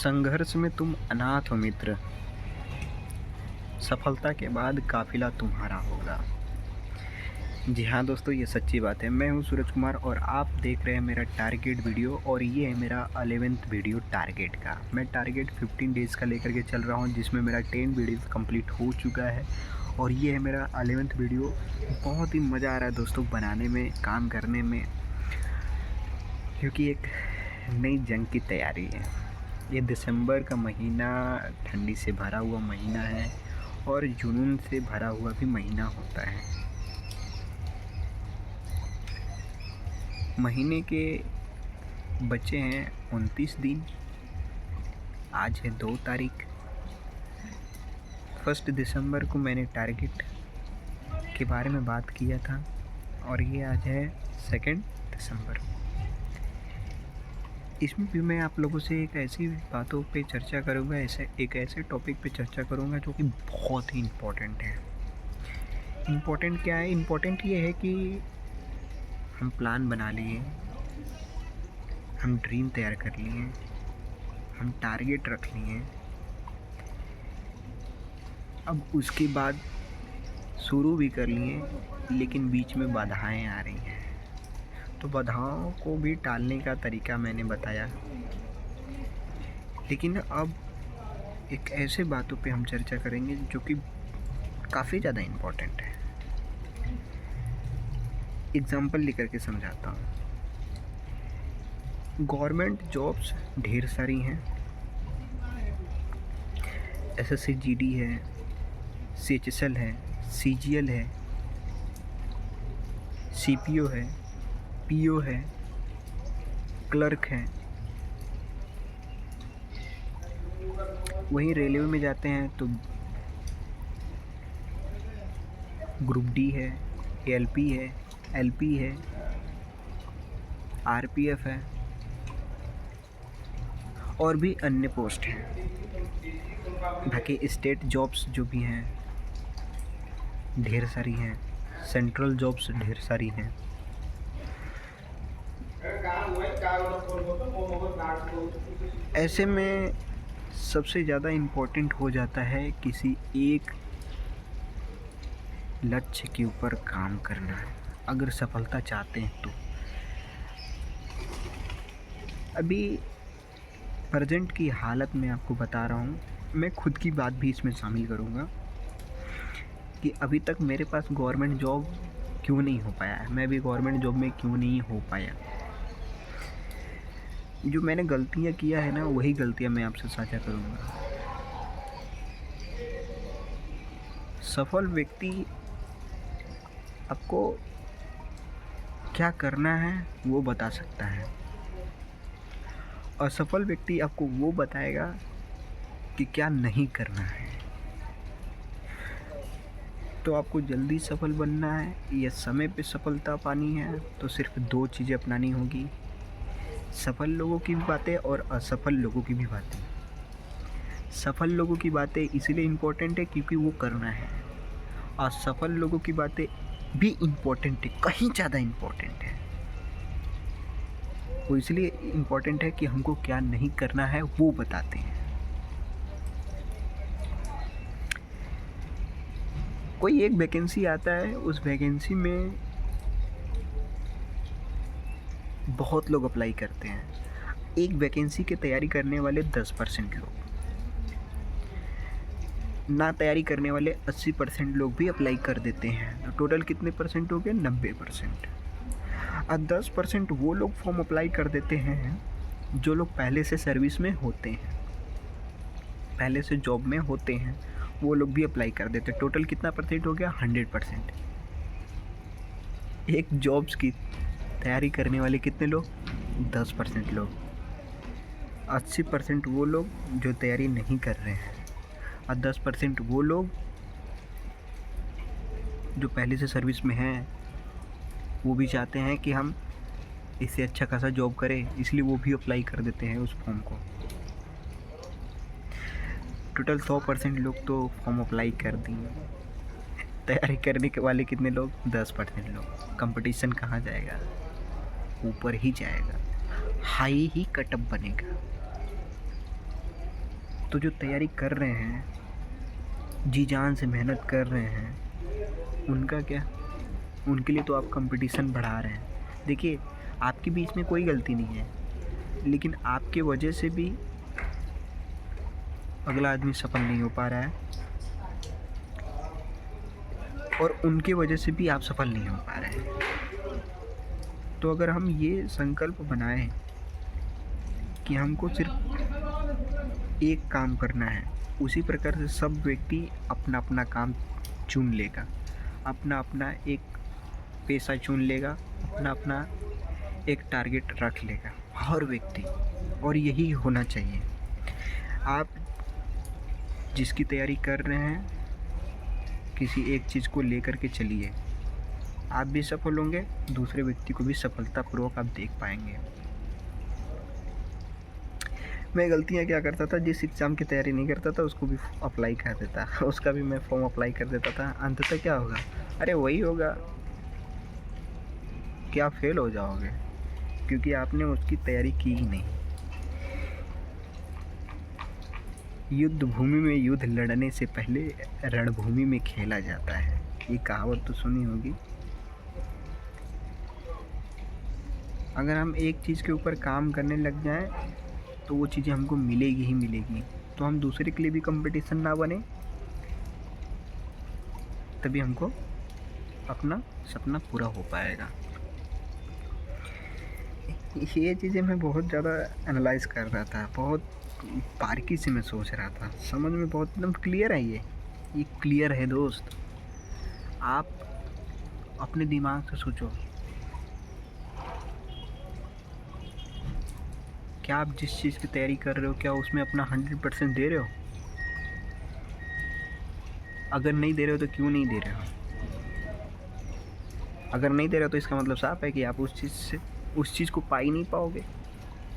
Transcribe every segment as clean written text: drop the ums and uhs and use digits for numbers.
संघर्ष में तुम अनाथ हो मित्र, सफलता के बाद काफिला तुम्हारा होगा। जी हाँ दोस्तों, ये सच्ची बात है। मैं हूँ सूरज कुमार और आप देख रहे हैं मेरा टारगेट वीडियो और ये है मेरा 11th वीडियो टारगेट का। मैं टारगेट 15 डेज़ का लेकर के चल रहा हूँ, जिसमें मेरा 10 वीडियोज़ कंप्लीट हो चुका है और ये है मेरा 11th वीडियो। बहुत ही मज़ा आ रहा है दोस्तों बनाने में, काम करने में, क्योंकि एक नई जंग की तैयारी है। ये दिसंबर का महीना ठंडी से भरा हुआ महीना है और जुनून से भरा हुआ भी महीना होता है। महीने के बचे हैं 29 दिन। आज है 2 तारीख। 1 दिसंबर को मैंने टारगेट के बारे में बात किया था और ये आज है 2 दिसंबर। इसमें भी मैं आप लोगों से एक ऐसी बातों पे चर्चा करूँगा, एक ऐसे टॉपिक पे चर्चा करूँगा जो कि बहुत ही इम्पोर्टेंट है। इम्पोर्टेंट क्या है? इम्पोर्टेंट ये है कि हम प्लान बना लिए, हम ड्रीम तैयार कर लिए, हम टारगेट रख लिए। अब उसके बाद शुरू भी कर लिए, लेकिन बीच में बाधाएं आ रही हैं। तो बाधाओं को भी टालने का तरीका मैंने बताया। लेकिन अब एक ऐसे बातों पे हम चर्चा करेंगे जो कि काफ़ी ज़्यादा इम्पोर्टेंट है। एग्ज़ाम्पल लेकर के समझाता हूँ। गवर्नमेंट जॉब्स ढेर सारी हैं। एसएससी जीडी है, सीएचएसएल है, सीजीएल है, सीपीओ है, पीओ है, क्लर्क है। वहीं रेलवे में जाते हैं तो ग्रुप डी है, एएलपी है, एलपी है, आरपीएफ है और भी अन्य पोस्ट हैं। बाकी स्टेट जॉब्स जो भी हैं ढेर सारी हैं, सेंट्रल जॉब्स ढेर सारी हैं। ऐसे में सबसे ज़्यादा इम्पोर्टेंट हो जाता है किसी एक लक्ष्य के ऊपर काम करना है, अगर सफलता चाहते हैं तो। अभी प्रेजेंट की हालत में आपको बता रहा हूँ, मैं खुद की बात भी इसमें शामिल करूँगा कि अभी तक मेरे पास गवर्नमेंट जॉब क्यों नहीं हो पाया है, मैं भी गवर्नमेंट जॉब में क्यों नहीं हो पाया। जो मैंने गलतियाँ किया है ना, वही गलतियाँ मैं आपसे साझा करूँगा। सफल व्यक्ति आपको क्या करना है वो बता सकता है, असफल व्यक्ति आपको वो बताएगा कि क्या नहीं करना है। तो आपको जल्दी सफल बनना है या समय पे सफलता पानी है तो सिर्फ 2 चीज़ें अपनानी होगी, सफल लोगों की भी बातें और असफल लोगों की भी बातें। सफल लोगों की बातें इसलिए इम्पोर्टेंट है क्योंकि वो करना है, और असफल लोगों की बातें भी इम्पोर्टेंट है, कहीं ज़्यादा इम्पोर्टेंट है। वो इसलिए इम्पोर्टेंट है कि हमको क्या नहीं करना है वो बताते हैं। कोई एक वैकेंसी आता है, उस वैकेंसी में बहुत लोग अप्लाई करते हैं। एक वैकेंसी की तैयारी करने वाले 10% लोग, ना तैयारी करने वाले 80% लोग भी अप्लाई कर देते हैं। तो टोटल कितने परसेंट हो गए? 90%। और 10% वो लोग फॉर्म अप्लाई कर देते हैं जो लोग पहले से सर्विस में होते हैं, पहले से जॉब में होते हैं, वो लोग भी अप्लाई कर देते हैं। टोटल कितना परसेंट हो गया? 100%। एक जॉब्स की तैयारी करने वाले कितने लोग? 10% लोग। 80% वो लोग जो तैयारी नहीं कर रहे हैं और 10% वो लोग जो पहले से सर्विस में हैं, वो भी चाहते हैं कि हम इससे अच्छा खासा जॉब करें, इसलिए वो भी अप्लाई कर देते हैं उस फॉर्म को। टोटल 100% लोग तो फॉर्म अप्लाई कर दिए। तैयारी करने के वाले कितने लोग? 10% लोग। कंपटीशन कहाँ जाएगा? ऊपर ही जाएगा, हाई ही कटअप बनेगा। तो जो तैयारी कर रहे हैं, जी जान से मेहनत कर रहे हैं, उनका क्या? उनके लिए तो आप कंपटीशन बढ़ा रहे हैं। देखिए, आपके बीच में कोई गलती नहीं है, लेकिन आपके वजह से भी अगला आदमी सफल नहीं हो पा रहा है और उनके वजह से भी आप सफल नहीं हो पा रहे हैं। तो अगर हम ये संकल्प बनाएं कि हमको सिर्फ एक काम करना है, उसी प्रकार से सब व्यक्ति अपना अपना काम चुन लेगा, अपना अपना एक पेशा चुन लेगा, अपना अपना एक टारगेट रख लेगा हर व्यक्ति, और यही होना चाहिए। आप जिसकी तैयारी कर रहे हैं, किसी एक चीज़ को लेकर के चलिए, आप भी सफल होंगे, दूसरे व्यक्ति को भी सफलतापूर्वक आप देख पाएंगे। मैं गलतियाँ क्या करता था, जिस एग्ज़ाम की तैयारी नहीं करता था उसको भी अप्लाई कर देता, उसका भी मैं फॉर्म अप्लाई कर देता था। अंततः क्या होगा? अरे वही होगा कि आप फेल हो जाओगे, क्योंकि आपने उसकी तैयारी की ही नहीं। युद्ध भूमि में युद्ध लड़ने से पहले रणभूमि में खेला जाता है, ये कहावत तो सुनी होगी। अगर हम एक चीज़ के ऊपर काम करने लग जाएं तो वो चीज़ें हमको मिलेगी ही मिलेगी। तो हम दूसरे के लिए भी कंपटीशन ना बने, तभी हमको अपना सपना पूरा हो पाएगा। ये चीज़ें मैं बहुत ज़्यादा एनालाइज़ कर रहा था, बहुत बारीकी से मैं सोच रहा था, समझ में बहुत एकदम क्लियर है। ये क्लियर है दोस्त। आप अपने दिमाग से सोचो, क्या आप जिस चीज़ की तैयारी कर रहे हो, क्या उसमें अपना 100% दे रहे हो? अगर नहीं दे रहे हो तो क्यों नहीं दे रहे हो? अगर नहीं दे रहे हो तो इसका मतलब साफ है कि आप उस चीज़ को पा ही नहीं पाओगे,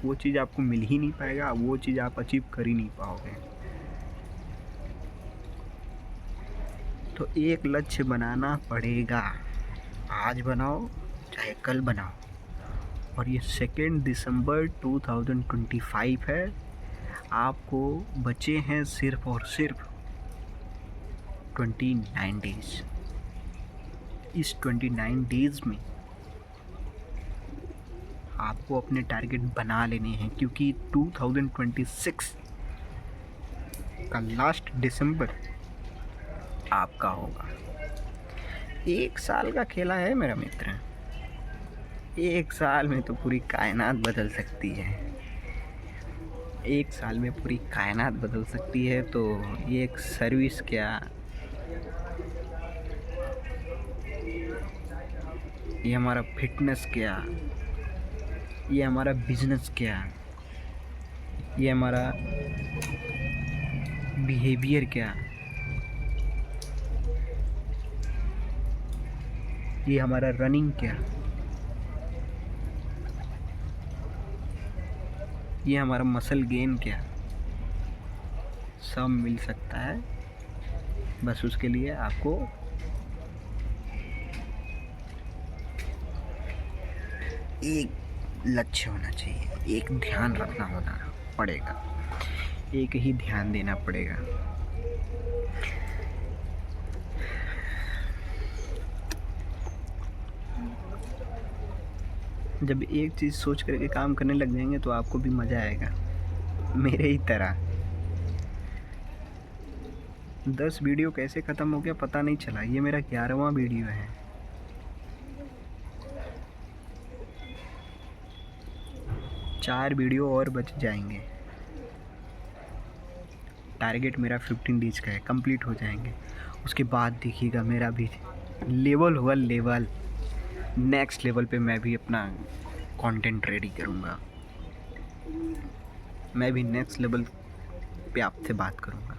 वो चीज़ आपको मिल ही नहीं पाएगा, वो चीज़ आप अचीव कर ही नहीं पाओगे। तो एक लक्ष्य बनाना पड़ेगा, आज बनाओ चाहे कल बनाओ। और ये 2 दिसंबर 2025 है, आपको बचे हैं सिर्फ और सिर्फ 29 डेज। इस 29 डेज़ में आपको अपने टारगेट बना लेने हैं, क्योंकि 2026 का लास्ट दिसंबर आपका होगा। 1 साल का खेला है मेरा मित्र, 1 साल में तो पूरी कायनात बदल सकती है। 1 साल में पूरी कायनात बदल सकती है। तो ये एक सर्विस क्या, ये हमारा फिटनेस क्या, ये हमारा बिजनेस क्या, ये हमारा बिहेवियर क्या, ये हमारा रनिंग क्या, ये हमारा मसल गेन क्या, सब मिल सकता है। बस उसके लिए आपको एक लक्ष्य होना चाहिए, एक ध्यान रखना होना पड़ेगा, एक ही ध्यान देना पड़ेगा। जब एक चीज़ सोच करके काम करने लग जाएंगे तो आपको भी मज़ा आएगा, मेरे ही तरह। 10 वीडियो कैसे ख़त्म हो गया पता नहीं चला, ये मेरा 11वां वीडियो है। चार वीडियो और बच जाएंगे। टारगेट मेरा 15 डेज का है, कंप्लीट हो जाएंगे। उसके बाद देखिएगा मेरा भी लेवल होगा, लेवल नेक्स्ट लेवल पे मैं भी अपना कंटेंट रेडी करूँगा, मैं भी नेक्स्ट लेवल पे आपसे बात करूँगा।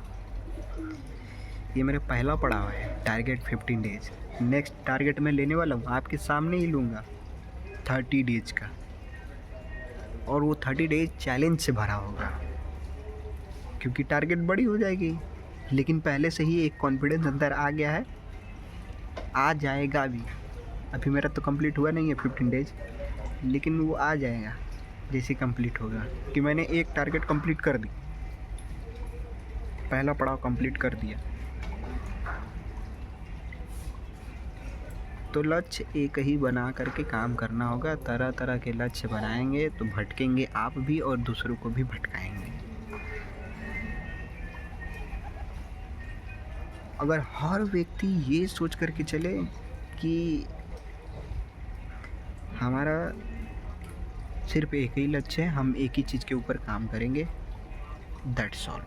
ये मेरा पहला पड़ाव है, टारगेट 15 डेज। नेक्स्ट टारगेट मैं लेने वाला हूँ, आपके सामने ही लूँगा, 30 डेज का। और वो 30 डेज चैलेंज से भरा होगा, क्योंकि टारगेट बड़ी हो जाएगी, लेकिन पहले से ही एक कॉन्फिडेंस अंदर आ गया है, आ जाएगा भी। अभी मेरा तो कंप्लीट हुआ नहीं है 15 डेज, लेकिन वो आ जाएगा जैसे कंप्लीट होगा, कि मैंने एक टारगेट कंप्लीट कर दी। पहला पड़ाव कंप्लीट कर दिया। तो लक्ष्य एक ही बना करके काम करना होगा। तरह तरह के लक्ष्य बनाएंगे तो भटकेंगे आप भी और दूसरों को भी भटकाएंगे। अगर हर व्यक्ति ये सोच करके चले कि हमारा सिर्फ एक ही लक्ष्य है, हम एक ही चीज़ के ऊपर काम करेंगे, दैट्स ऑल।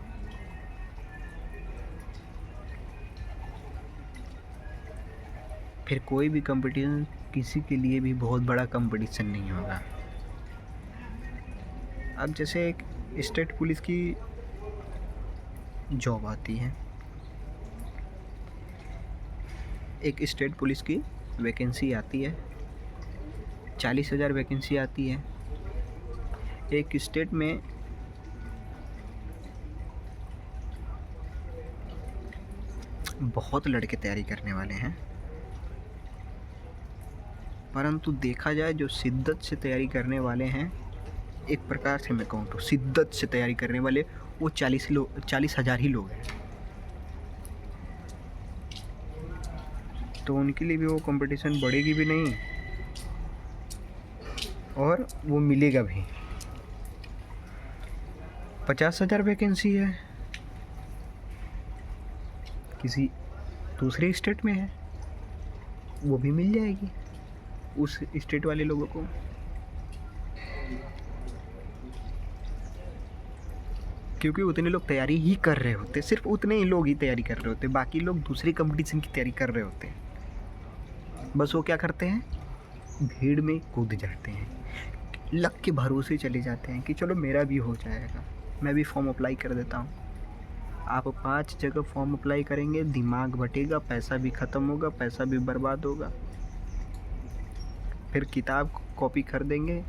फिर कोई भी कंपटीशन किसी के लिए भी बहुत बड़ा कंपटीशन नहीं होगा। अब जैसे एक स्टेट पुलिस की जॉब आती है, एक स्टेट पुलिस की वैकेंसी आती है, 40,000 वैकेंसी आती है। एक स्टेट में बहुत लड़के तैयारी करने वाले हैं, परंतु देखा जाए जो शिद्दत से तैयारी करने वाले हैं, एक प्रकार से मैं कहूँ तो शिद्दत से तैयारी करने वाले वो 40,000 ही लोग हैं। तो उनके लिए भी वो कंपटीशन बढ़ेगी भी नहीं और वो मिलेगा भी। 50,000 वैकेंसी है, किसी दूसरे स्टेट में है, वो भी मिल जाएगी उस स्टेट वाले लोगों को। क्योंकि उतने लोग तैयारी ही कर रहे होते, सिर्फ उतने ही लोग ही तैयारी कर रहे होते, बाकी लोग दूसरे कंपटीशन की तैयारी कर रहे होते हैं। बस वो क्या करते हैं, भीड़ में कूद जाते हैं, लक के भरोसे चले जाते हैं कि चलो मेरा भी हो जाएगा, मैं भी फॉर्म अप्लाई कर देता हूँ। आप 5 जगह फॉर्म अप्लाई करेंगे, दिमाग बटेगा, पैसा भी ख़त्म होगा, पैसा भी बर्बाद होगा। फिर किताब कॉपी खरीदेंगे,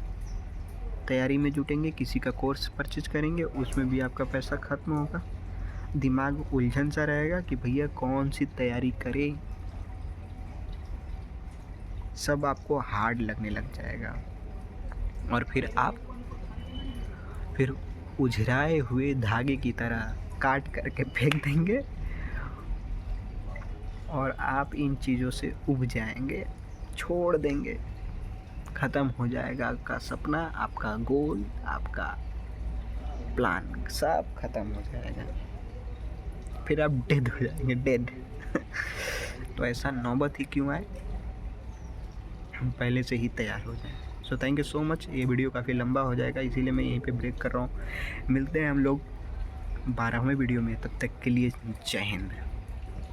तैयारी में जुटेंगे, किसी का कोर्स परचेज करेंगे, उसमें भी आपका पैसा ख़त्म होगा। दिमाग उलझन सा रहेगा कि भैया कौन सी तैयारी करें, सब आपको हार्ड लगने लग जाएगा। और फिर उझराए हुए धागे की तरह काट करके फेंक देंगे और आप इन चीज़ों से उब जाएंगे, छोड़ देंगे, ख़त्म हो जाएगा आपका सपना, आपका गोल, आपका प्लान, सब ख़त्म हो जाएगा। फिर आप डेड हो जाएंगे, डेड। तो ऐसा नौबत ही क्यों आए, हम पहले से ही तैयार हो जाएं। So thank you so much. ये वीडियो काफ़ी लंबा हो जाएगा, इसीलिए मैं यहीं पे ब्रेक कर रहा हूँ। मिलते हैं हम लोग 12वें वीडियो में, तब तक के लिए जय हिंद।